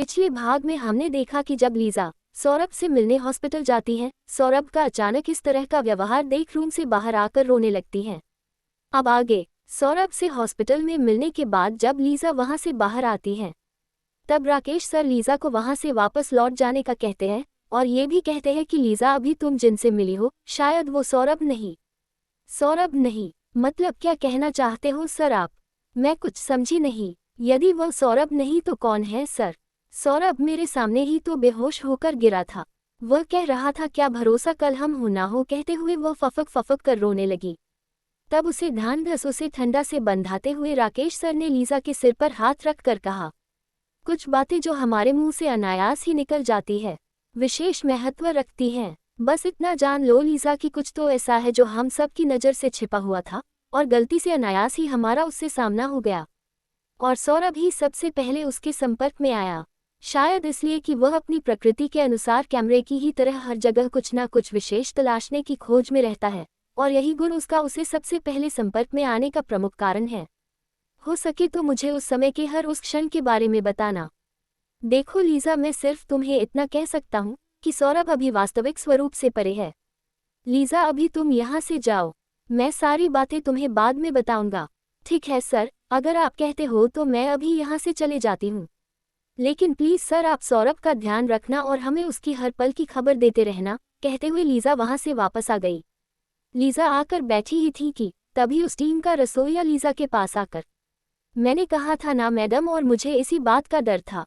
पिछले भाग में हमने देखा कि जब लीजा सौरभ से मिलने हॉस्पिटल जाती है, सौरभ का अचानक इस तरह का व्यवहार देख रूम से बाहर आकर रोने लगती है। अब आगे सौरभ से हॉस्पिटल में मिलने के बाद जब लीजा वहां से बाहर आती है, तब राकेश सर लीजा को वहां से वापस लौट जाने का कहते हैं और ये भी कहते हैं कि लीजा अभी तुम जिनसे मिली हो शायद वो सौरभ नहीं। सौरभ नहीं मतलब क्या कहना चाहते हो सर आप? मैं कुछ समझी नहीं। यदि वह सौरभ नहीं तो कौन है सर? सौरभ मेरे सामने ही तो बेहोश होकर गिरा था। वह कह रहा था क्या भरोसा कल हम हो ना हो, कहते हुए वह फफक फफक कर रोने लगी। तब उसे ध्यान धस उसे ठंडा से बंधाते हुए राकेश सर ने लीजा के सिर पर हाथ रख कर कहा, कुछ बातें जो हमारे मुंह से अनायास ही निकल जाती है विशेष महत्व रखती हैं। बस इतना जान लो लीजा कि कुछ तो ऐसा है जो हम सब की नज़र से छिपा हुआ था और गलती से अनायास ही हमारा उससे सामना हो गया। और सौरभ ही सबसे पहले उसके संपर्क में आया, शायद इसलिए कि वह अपनी प्रकृति के अनुसार कैमरे की ही तरह हर जगह कुछ ना कुछ विशेष तलाशने की खोज में रहता है और यही गुण उसका उसे सबसे पहले संपर्क में आने का प्रमुख कारण है। हो सके तो मुझे उस समय के हर उस क्षण के बारे में बताना। देखो लीजा, मैं सिर्फ तुम्हें इतना कह सकता हूँ कि सौरभ अभी वास्तविक स्वरूप से परे है। लीजा अभी तुम यहाँ से जाओ, मैं सारी बातें तुम्हें बाद में बताऊंगा। ठीक है सर, अगर आप कहते हो तो मैं अभी यहाँ से चले जाती हूँ, लेकिन प्लीज सर आप सौरभ का ध्यान रखना और हमें उसकी हर पल की खबर देते रहना, कहते हुए लीजा वहाँ से वापस आ गई। लीजा आकर बैठी ही थी कि तभी उस टीम का रसोइया लीजा के पास आकर, मैंने कहा था ना मैडम, और मुझे इसी बात का डर था।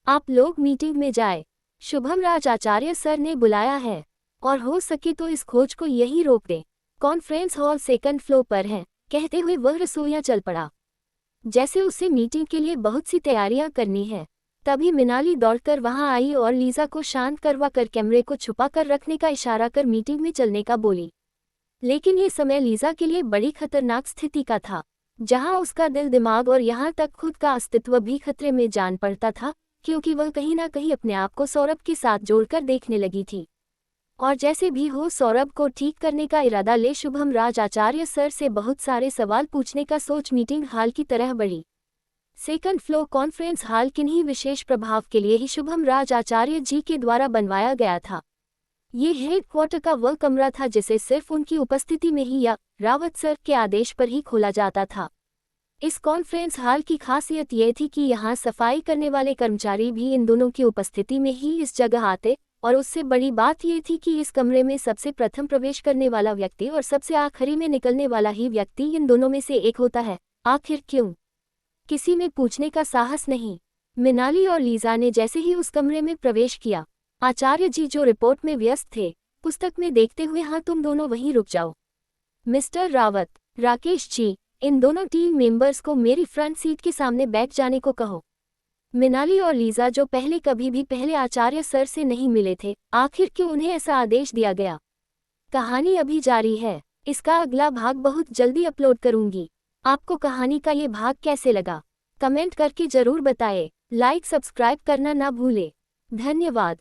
आप लोग मीटिंग में जाए, शुभम राज आचार्य सर ने बुलाया है और हो सके तो इस खोज को यहीं रोक दें। कॉन्फ्रेंस हॉल सेकंड फ्लोर पर है, कहते हुए वह रसोइया चल पड़ा, जैसे उसे मीटिंग के लिए बहुत सी तैयारियां करनी है। तभी मिनाली दौड़कर वहां आई और लीजा को शांत करवा कर कैमरे को छुपा कर रखने का इशारा कर मीटिंग में चलने का बोली। लेकिन ये समय लीजा के लिए बड़ी खतरनाक स्थिति का था, जहां उसका दिल दिमाग और यहाँ तक खुद का अस्तित्व भी खतरे में जान पड़ता था, क्योंकि वह कहीं ना कहीं अपने आप को सौरभ के साथ जोड़कर देखने लगी थी। और जैसे भी हो सौरभ को ठीक करने का इरादा ले शुभम राज आचार्य सर से बहुत सारे सवाल पूछने का सोच मीटिंग हॉल की तरह बढ़ी। सेकंड फ्लोर कॉन्फ्रेंस हॉल किन्हीं विशेष प्रभाव के लिए ही शुभम राज आचार्य जी के द्वारा बनवाया गया था। ये हेडक्वार्टर का वह कमरा था जिसे सिर्फ उनकी उपस्थिति में ही या रावत सर के आदेश पर ही खोला जाता था। इस कॉन्फ्रेंस हॉल की खासियत यह थी कि यहाँ सफाई करने वाले कर्मचारी भी इन दोनों की उपस्थिति में ही इस जगह आते, और उससे बड़ी बात यह थी कि इस कमरे में सबसे प्रथम प्रवेश करने वाला व्यक्ति और सबसे आखिरी में निकलने वाला ही व्यक्ति इन दोनों में से एक होता है। आखिर क्यों? किसी में पूछने का साहस नहीं। मिनाली और लीजा ने जैसे ही उस कमरे में प्रवेश किया, आचार्य जी जो रिपोर्ट में व्यस्त थे पुस्तक में देखते हुए, हाँ तुम दोनों वहीं रुक जाओ। मिस्टर रावत, राकेश जी, इन दोनों टीम मेंबर्स को मेरी फ्रंट सीट के सामने बैठ जाने को कहो। मिनाली और लीजा जो पहले कभी भी पहले आचार्य सर से नहीं मिले थे, आखिर क्यों उन्हें ऐसा आदेश दिया गया? कहानी अभी जारी है, इसका अगला भाग बहुत जल्दी अपलोड करूंगी। आपको कहानी का ये भाग कैसे लगा? कमेंट करके जरूर बताएं। लाइक सब्सक्राइब करना ना भूले। धन्यवाद।